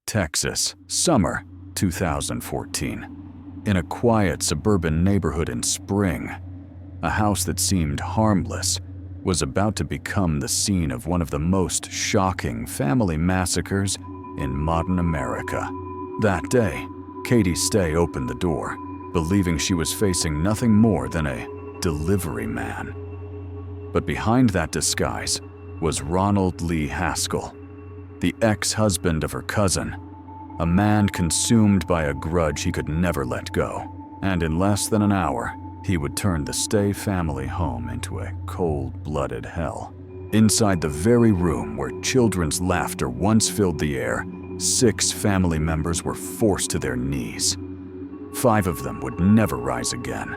Texas, summer 2014. In a quiet suburban neighborhood in spring, a house that seemed harmless was about to become the scene of one of the most shocking family massacres in modern America. That day, Cassidy Stay opened the door, believing she was facing nothing more than a delivery man. But behind that disguise was Ronald Lee Haskell, the ex-husband of her cousin, a man consumed by a grudge he could never let go. And in less than an hour, he would turn the Stay family home into a cold-blooded hell. Inside the very room where children's laughter once filled the air, 6 family members were forced to their knees. 5 of them would never rise again.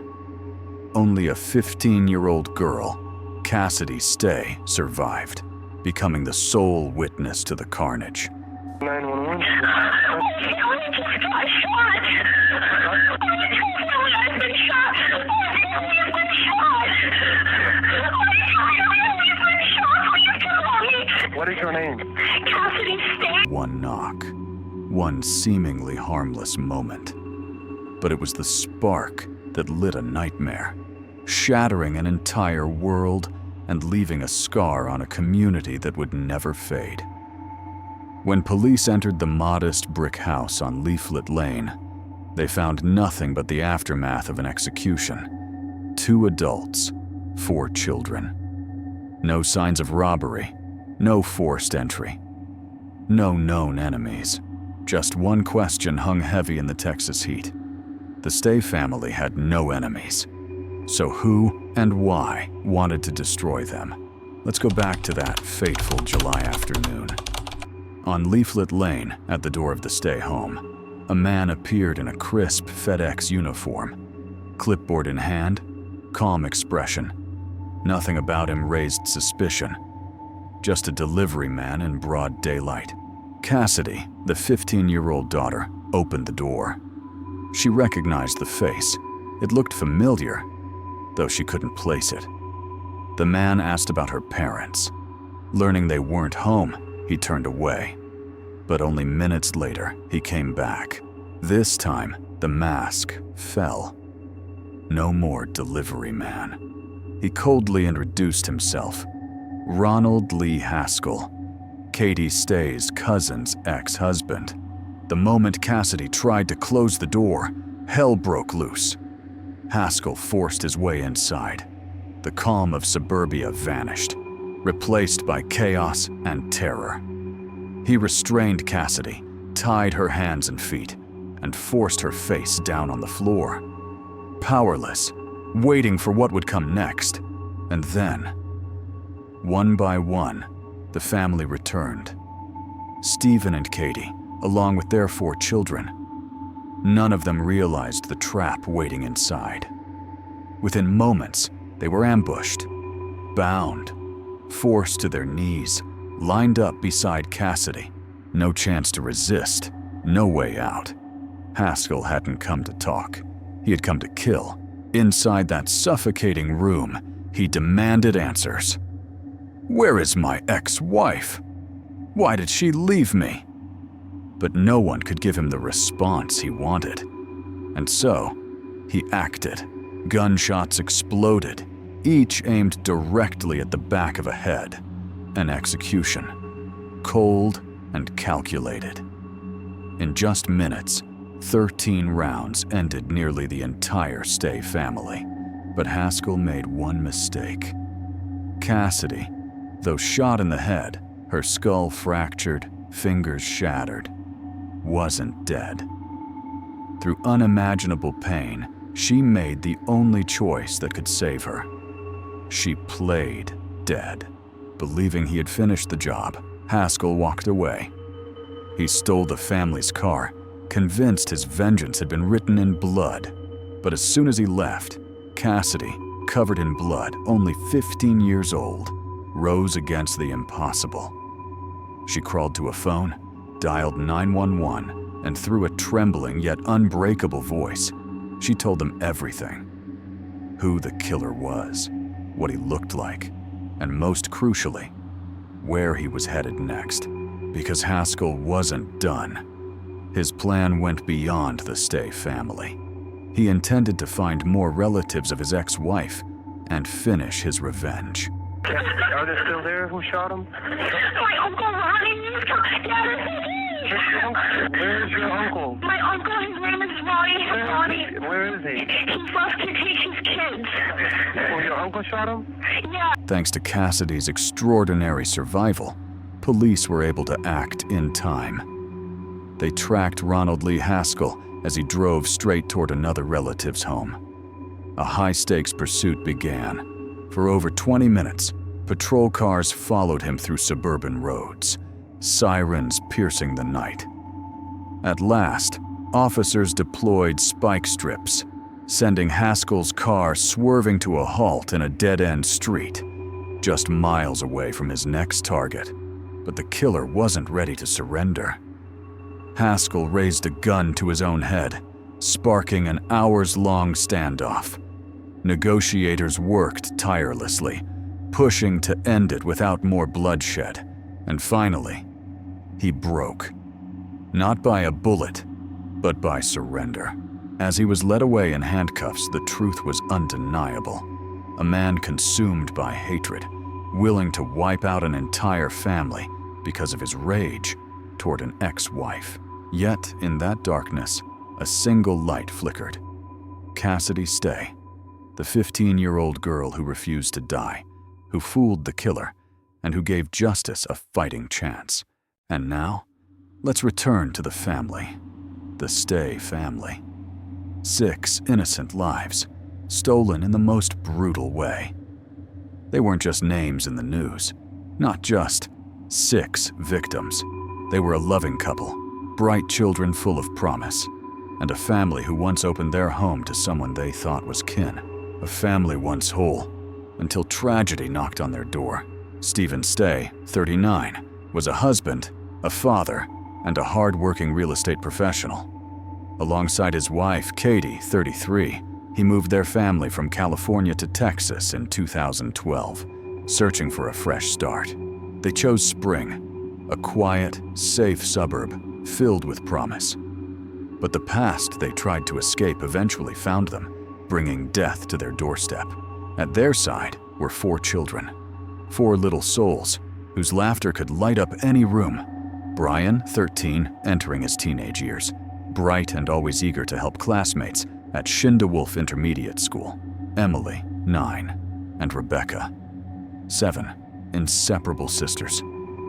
Only a 15-year-old girl, Cassidy Stay, survived, becoming the sole witness to the carnage. 911. What is your name? Cassidy Stay. One knock, one seemingly harmless moment. But it was the spark that lit a nightmare, shattering an entire world and leaving a scar on a community that would never fade. When police entered the modest brick house on Leaflet Lane, they found nothing but the aftermath of an execution. 2 adults, 4 children. No signs of robbery, no forced entry, no known enemies. Just one question hung heavy in the Texas heat. The Stay family had no enemies. So who and why wanted to destroy them? Let's go back to that fateful July afternoon. On Leaflet Lane, at the door of the Stay home, a man appeared in a crisp FedEx uniform. Clipboard in hand, calm expression. Nothing about him raised suspicion. Just a delivery man in broad daylight. Cassidy, the 15-year-old daughter, opened the door. She recognized the face. It looked familiar, though she couldn't place it. The man asked about her parents. Learning they weren't home, he turned away. But only minutes later, he came back. This time, the mask fell. No more delivery man. He coldly introduced himself. Ronald Lee Haskell, Cassidy Stay's cousin's ex-husband. The moment Cassidy tried to close the door, hell broke loose. Haskell forced his way inside. The calm of suburbia vanished, replaced by chaos and terror. He restrained Cassidy, tied her hands and feet, and forced her face down on the floor. Powerless, waiting for what would come next. And then, one by one, the family returned. Stephen and Katie, along with their 4 children. None of them realized the trap waiting inside. Within moments, they were ambushed, bound, forced to their knees, lined up beside Cassidy. No chance to resist, no way out. Haskell hadn't come to talk. He had come to kill. Inside that suffocating room, he demanded answers. Where is my ex-wife? Why did she leave me? But no one could give him the response he wanted. And so, he acted. Gunshots exploded, each aimed directly at the back of a head. An execution. Cold and calculated. In just minutes, 13 rounds ended nearly the entire Stay family. But Haskell made one mistake. Cassidy, though shot in the head, her skull fractured, fingers shattered, wasn't dead. Through unimaginable pain, she made the only choice that could save her. She played dead. Believing he had finished the job, Haskell walked away. He stole the family's car, convinced his vengeance had been written in blood. But as soon as he left, Cassidy, covered in blood, only 15 years old, rose against the impossible. She crawled to a phone, dialed 911, and through a trembling yet unbreakable voice, she told them everything. Who the killer was, what he looked like, and most crucially, where he was headed next. Because Haskell wasn't done. His plan went beyond the Stay family. He intended to find more relatives of his ex-wife and finish his revenge. Are they still there? Who shot him? My uncle Ronnie Haskell. Where's your uncle? My uncle, his name is Ronnie. Where is he? He's left to take his kids. Oh, your uncle shot him? Yeah. Thanks to Cassidy's extraordinary survival, police were able to act in time. They tracked Ronald Lee Haskell as he drove straight toward another relative's home. A high-stakes pursuit began. For over 20 minutes, patrol cars followed him through suburban roads, sirens piercing the night. At last, officers deployed spike strips, sending Haskell's car swerving to a halt in a dead-end street, just miles away from his next target. But the killer wasn't ready to surrender. Haskell raised a gun to his own head, sparking an hours-long standoff. Negotiators worked tirelessly, pushing to end it without more bloodshed. And finally, he broke. Not by a bullet, but by surrender. As he was led away in handcuffs, the truth was undeniable. A man consumed by hatred, willing to wipe out an entire family because of his rage toward an ex-wife. Yet, in that darkness, a single light flickered. Cassidy Stay, the 15-year-old girl who refused to die, who fooled the killer, and who gave justice a fighting chance. And now, let's return to the family. The Stay family. 6 innocent lives, stolen in the most brutal way. They weren't just names in the news, not just 6 victims. They were a loving couple, bright children full of promise, and a family who once opened their home to someone they thought was kin. A family once whole, until tragedy knocked on their door. Stephen Stay, 39, was a husband, a father, and a hard-working real estate professional. Alongside his wife, Katie, 33, he moved their family from California to Texas in 2012, searching for a fresh start. They chose Spring, a quiet, safe suburb filled with promise. But the past they tried to escape eventually found them, bringing death to their doorstep. At their side were 4 children, 4 little souls whose laughter could light up any room. Brian, 13, entering his teenage years, bright and always eager to help classmates at Schindewolf Intermediate School. Emily, 9, and Rebecca, 7, inseparable sisters,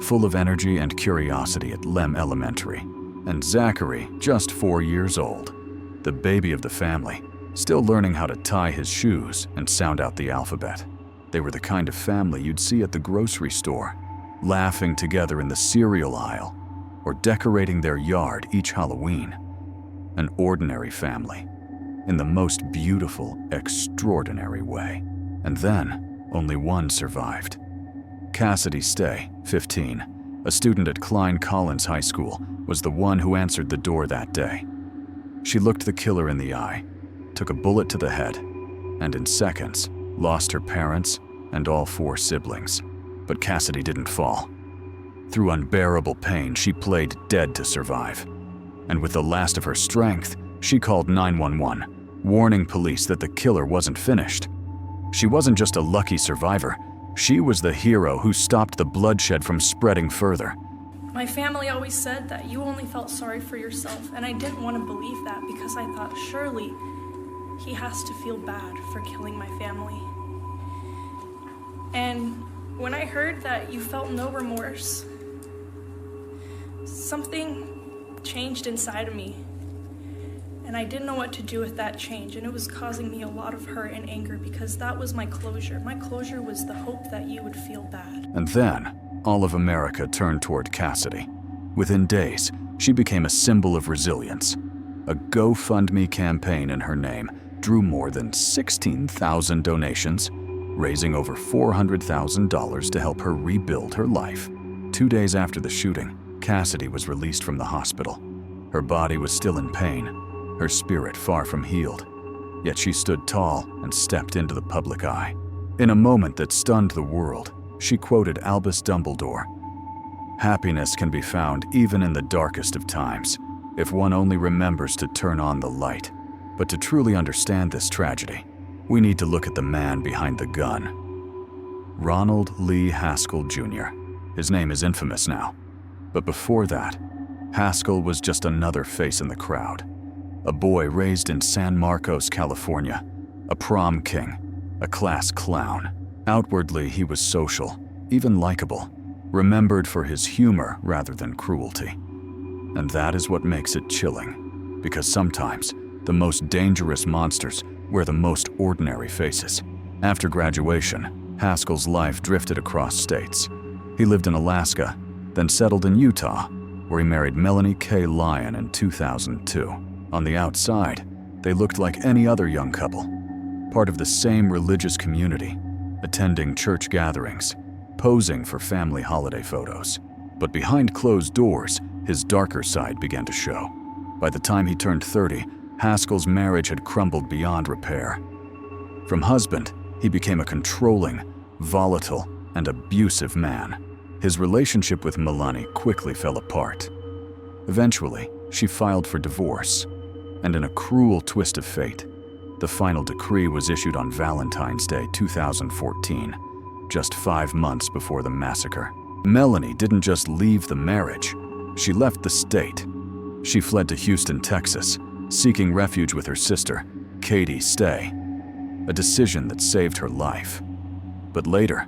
full of energy and curiosity at Lem Elementary. And Zachary, just 4 years old, the baby of the family, still learning how to tie his shoes and sound out the alphabet. They were the kind of family you'd see at the grocery store, laughing together in the cereal aisle, or decorating their yard each Halloween. An ordinary family, in the most beautiful, extraordinary way. And then, only one survived. Cassidy Stay, 15, a student at Klein Collins High School, was the one who answered the door that day. She looked the killer in the eye, took a bullet to the head, and in seconds, lost her parents and all 4 siblings. But Cassidy didn't fall. Through unbearable pain, she played dead to survive. And with the last of her strength, she called 911, warning police that the killer wasn't finished. She wasn't just a lucky survivor, she was the hero who stopped the bloodshed from spreading further. My family always said that you only felt sorry for yourself, and I didn't want to believe that because I thought, surely he has to feel bad for killing my family. And when I heard that you felt no remorse, something changed inside of me. And I didn't know what to do with that change, and it was causing me a lot of hurt and anger because that was my closure. My closure was the hope that you would feel bad. And then, all of America turned toward Cassidy. Within days, she became a symbol of resilience. A GoFundMe campaign in her name drew more than 16,000 donations, raising over $400,000 to help her rebuild her life. 2 days after the shooting, Cassidy was released from the hospital. Her body was still in pain, her spirit far from healed. Yet she stood tall and stepped into the public eye. In a moment that stunned the world, she quoted Albus Dumbledore, "Happiness can be found even in the darkest of times. if one only remembers to turn on the light. But to truly understand this tragedy, we need to look at the man behind the gun. Ronald Lee Haskell Jr. His name is infamous now. But before that, Haskell was just another face in the crowd. A boy raised in San Marcos, California, a prom king, a class clown. Outwardly, he was social, even likable, remembered for his humor rather than cruelty. And that is what makes it chilling, because sometimes the most dangerous monsters wear the most ordinary faces. After graduation, Haskell's life drifted across states. He lived in Alaska, then settled in Utah, where he married Melanie K. Lyon in 2002. On the outside, they looked like any other young couple, part of the same religious community, attending church gatherings, posing for family holiday photos. But behind closed doors, his darker side began to show. By the time he turned 30, Haskell's marriage had crumbled beyond repair. From husband, he became a controlling, volatile, and abusive man. His relationship with Melanie quickly fell apart. Eventually, she filed for divorce, and in a cruel twist of fate, the final decree was issued on Valentine's Day 2014, just 5 months before the massacre. Melanie didn't just leave the marriage, she left the state. She fled to Houston, Texas, seeking refuge with her sister, Cassidy Stay, a decision that saved her life, but later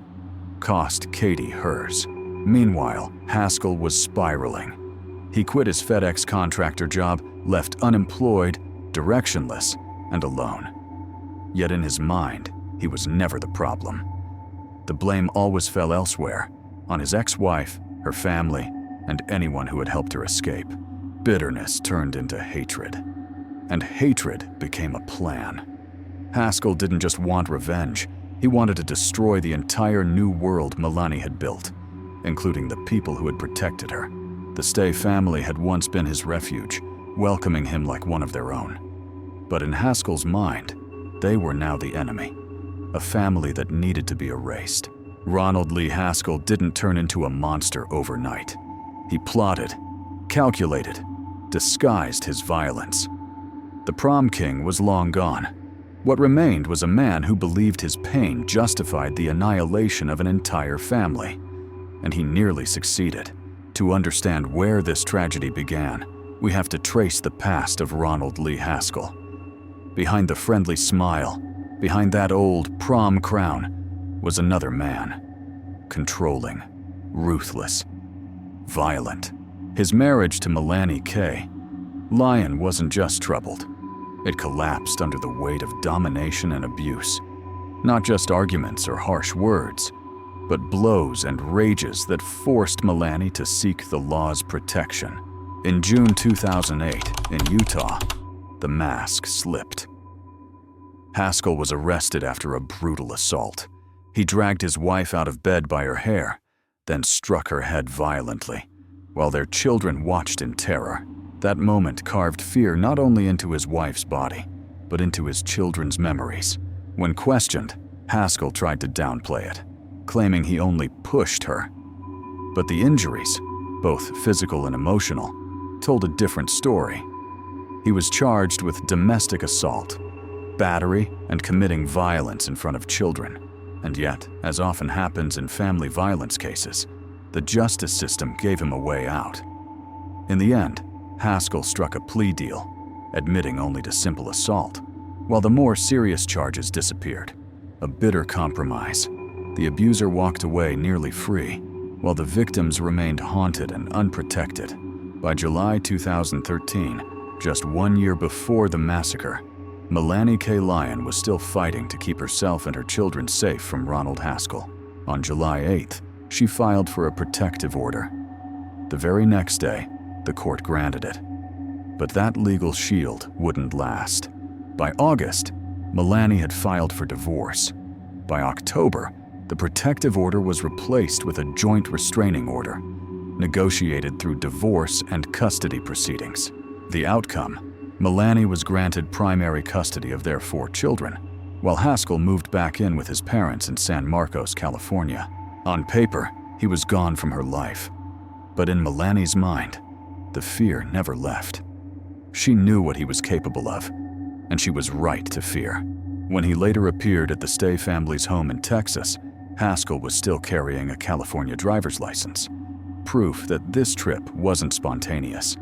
cost Katie hers. Meanwhile, Haskell was spiraling. He quit his FedEx contractor job, left unemployed, directionless, and alone. Yet in his mind, he was never the problem. The blame always fell elsewhere, on his ex-wife, her family, and anyone who had helped her escape. Bitterness turned into hatred, and hatred became a plan. Haskell didn't just want revenge, he wanted to destroy the entire new world Melanie had built, including the people who had protected her. The Stay family had once been his refuge, welcoming him like one of their own. But in Haskell's mind, they were now the enemy, a family that needed to be erased. Ronald Lee Haskell didn't turn into a monster overnight. He plotted, calculated, disguised his violence. The prom king was long gone. What remained was a man who believed his pain justified the annihilation of an entire family. And he nearly succeeded. To understand where this tragedy began, we have to trace the past of Ronald Lee Haskell. Behind the friendly smile, behind that old prom crown, was another man. Controlling, ruthless, violent. His marriage to Melanie K. Lyon wasn't just troubled. It collapsed under the weight of domination and abuse. Not just arguments or harsh words, but blows and rages that forced Melanie to seek the law's protection. In June 2008, in Utah, the mask slipped. Haskell was arrested after a brutal assault. He dragged his wife out of bed by her hair, then struck her head violently, while their children watched in terror. That moment carved fear not only into his wife's body, but into his children's memories. When questioned, Haskell tried to downplay it, claiming he only pushed her. But the injuries, both physical and emotional, told a different story. He was charged with domestic assault, battery, and committing violence in front of children. And yet, as often happens in family violence cases, the justice system gave him a way out. In the end, Haskell struck a plea deal, admitting only to simple assault, while the more serious charges disappeared. A bitter compromise. The abuser walked away nearly free, while the victims remained haunted and unprotected. By July 2013, just 1 year before the massacre, Melanie K. Lyon was still fighting to keep herself and her children safe from Ronald Haskell. On July 8th, she filed for a protective order. The very next day, the court granted it. But that legal shield wouldn't last. By August, Melanie had filed for divorce. By October, the protective order was replaced with a joint restraining order, negotiated through divorce and custody proceedings. The outcome: Melanie was granted primary custody of their 4 children, while Haskell moved back in with his parents in San Marcos, California. On paper, he was gone from her life. But in Melanie's mind, the fear never left. She knew what he was capable of, and she was right to fear. When he later appeared at the Stay family's home in Texas, Haskell was still carrying a California driver's license, proof that this trip wasn't spontaneous.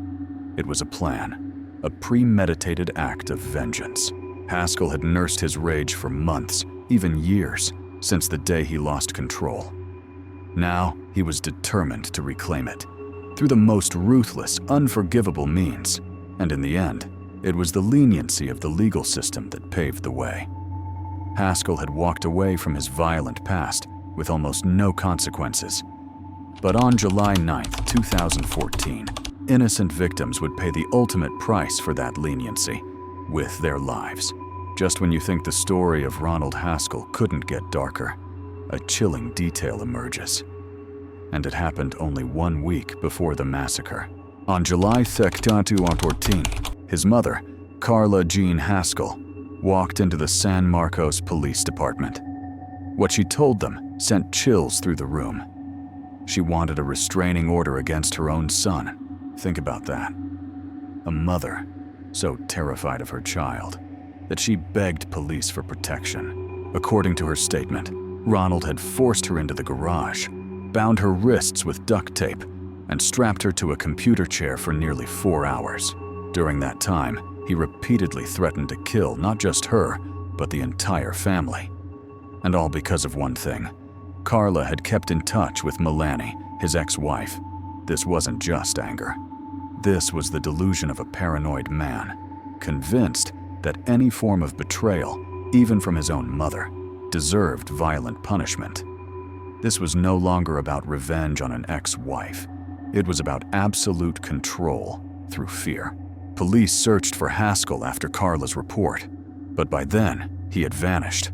It was a plan, a premeditated act of vengeance. Haskell had nursed his rage for months, even years, since the day he lost control. Now, he was determined to reclaim it, through the most ruthless, unforgivable means, and in the end, it was the leniency of the legal system that paved the way. Haskell had walked away from his violent past with almost no consequences. But on July 9, 2014, innocent victims would pay the ultimate price for that leniency, with their lives. Just when you think the story of Ronald Haskell couldn't get darker, a chilling detail emerges. And it happened only 1 week before the massacre. On July 2014, his mother, Carla Jean Haskell, walked into the San Marcos Police Department. What she told them sent chills through the room. She wanted a restraining order against her own son. Think about that. A mother so terrified of her child that she begged police for protection. According to her statement, Ronald had forced her into the garage, bound her wrists with duct tape, and strapped her to a computer chair for nearly 4 hours. During that time, he repeatedly threatened to kill not just her, but the entire family. And all because of one thing. Carla had kept in touch with Melanie, his ex-wife. This wasn't just anger. This was the delusion of a paranoid man, convinced that any form of betrayal, even from his own mother, deserved violent punishment. This was no longer about revenge on an ex-wife. It was about absolute control through fear. Police searched for Haskell after Carla's report, but by then, he had vanished.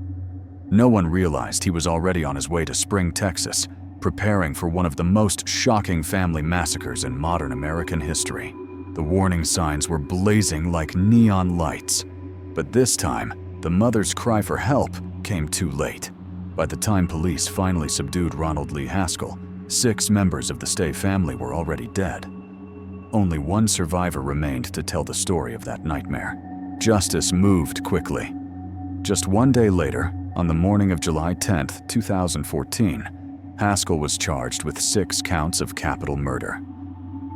No one realized he was already on his way to Spring, Texas, preparing for one of the most shocking family massacres in modern American history. The warning signs were blazing like neon lights, but this time, the mother's cry for help came too late. By the time police finally subdued Ronald Lee Haskell, 6 members of the Stay family were already dead. Only one survivor remained to tell the story of that nightmare. Justice moved quickly. Just 1 day later, on the morning of July 10, 2014, Haskell was charged with 6 counts of capital murder.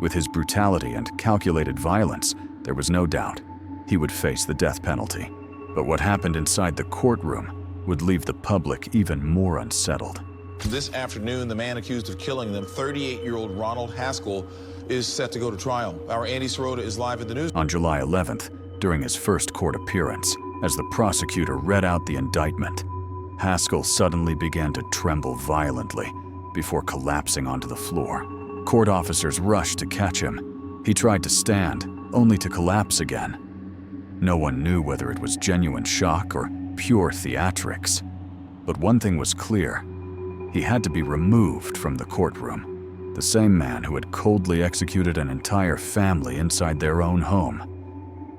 With his brutality and calculated violence, there was no doubt he would face the death penalty. But what happened inside the courtroom would leave the public even more unsettled. This afternoon, the man accused of killing them, 38-year-old Ronald Haskell, is set to go to trial. Our Andy Sirota is live at the news. On July 11th, during his first court appearance, as the prosecutor read out the indictment, Haskell suddenly began to tremble violently before collapsing onto the floor. Court officers rushed to catch him. He tried to stand, only to collapse again. No one knew whether it was genuine shock or pure theatrics. But one thing was clear. He had to be removed from the courtroom. The same man who had coldly executed an entire family inside their own home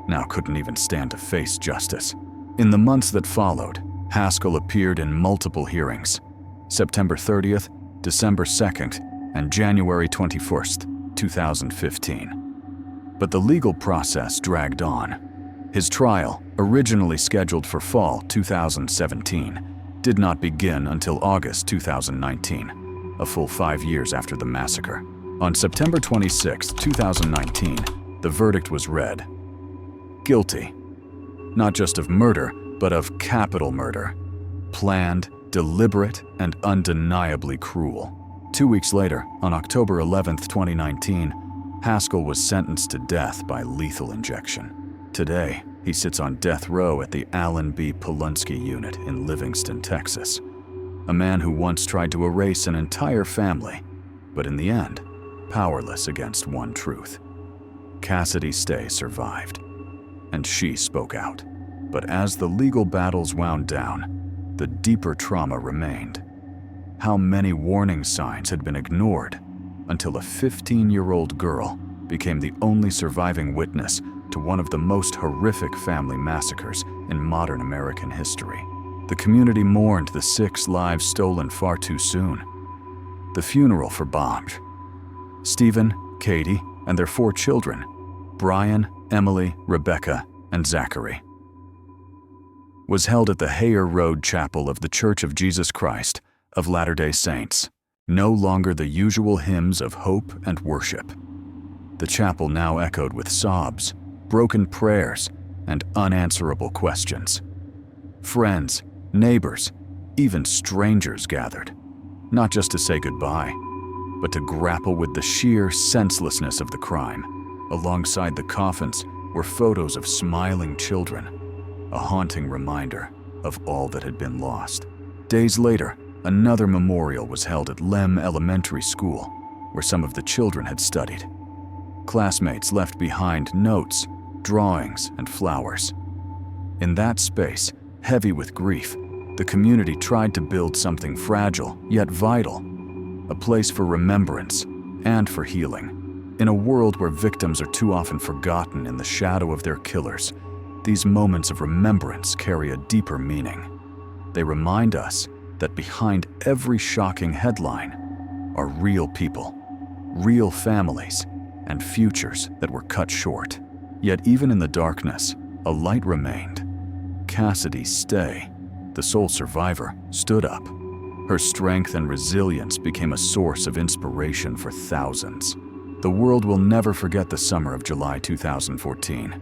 now couldn't even stand to face justice. In the months that followed, Haskell appeared in multiple hearings: September 30th, December 2nd, and January 21st, 2015. But the legal process dragged on. His trial, originally scheduled for fall 2017, did not begin until August 2019, a full 5 years after the massacre. On September 26, 2019, the verdict was read. Guilty. Not just of murder, but of capital murder. Planned, deliberate, and undeniably cruel. 2 weeks later, on October 11, 2019, Haskell was sentenced to death by lethal injection. Today, he sits on death row at the Allen B. Polunsky Unit in Livingston, Texas. A man who once tried to erase an entire family, but in the end, powerless against one truth. Cassidy Stay survived, and she spoke out. But as the legal battles wound down, the deeper trauma remained. How many warning signs had been ignored until a 15-year-old girl became the only surviving witness to one of the most horrific family massacres in modern American history. The community mourned the 6 lives stolen far too soon. The funeral for Bob, Stephen, Katie, and their 4 children Brian, Emily, Rebecca, and Zachary was held at the Hayer Road Chapel of the Church of Jesus Christ of Latter-day Saints, no longer the usual hymns of hope and worship. The chapel now echoed with sobs, broken prayers, and unanswerable questions. Friends, neighbors, even strangers gathered, not just to say goodbye, but to grapple with the sheer senselessness of the crime. Alongside the coffins were photos of smiling children, a haunting reminder of all that had been lost. Days later, another memorial was held at Lem Elementary School, where some of the children had studied. Classmates left behind notes, drawings, and flowers. In that space, heavy with grief, the community tried to build something fragile yet vital, a place for remembrance and for healing. In a world where victims are too often forgotten in the shadow of their killers, these moments of remembrance carry a deeper meaning. They remind us that behind every shocking headline are real people, real families, and futures that were cut short. Yet even in the darkness, a light remained. Cassidy Stay, the sole survivor, stood up. Her strength and resilience became a source of inspiration for thousands. The world will never forget the summer of July 2014,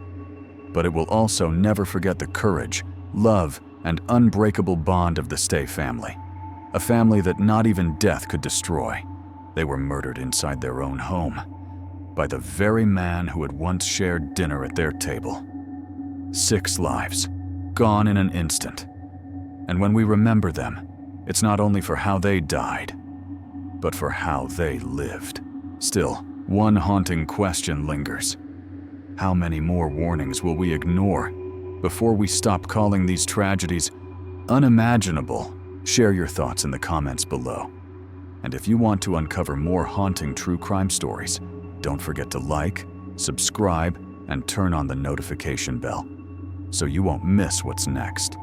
but it will also never forget the courage, love, and unbreakable bond of the Stay family. A family that not even death could destroy. They were murdered inside their own home by the very man who had once shared dinner at their table. 6 lives, gone in an instant. And when we remember them, it's not only for how they died, but for how they lived. Still, one haunting question lingers. How many more warnings will we ignore before we stop calling these tragedies unimaginable? Share your thoughts in the comments below. And if you want to uncover more haunting true crime stories, don't forget to like, subscribe, and turn on the notification bell so you won't miss what's next.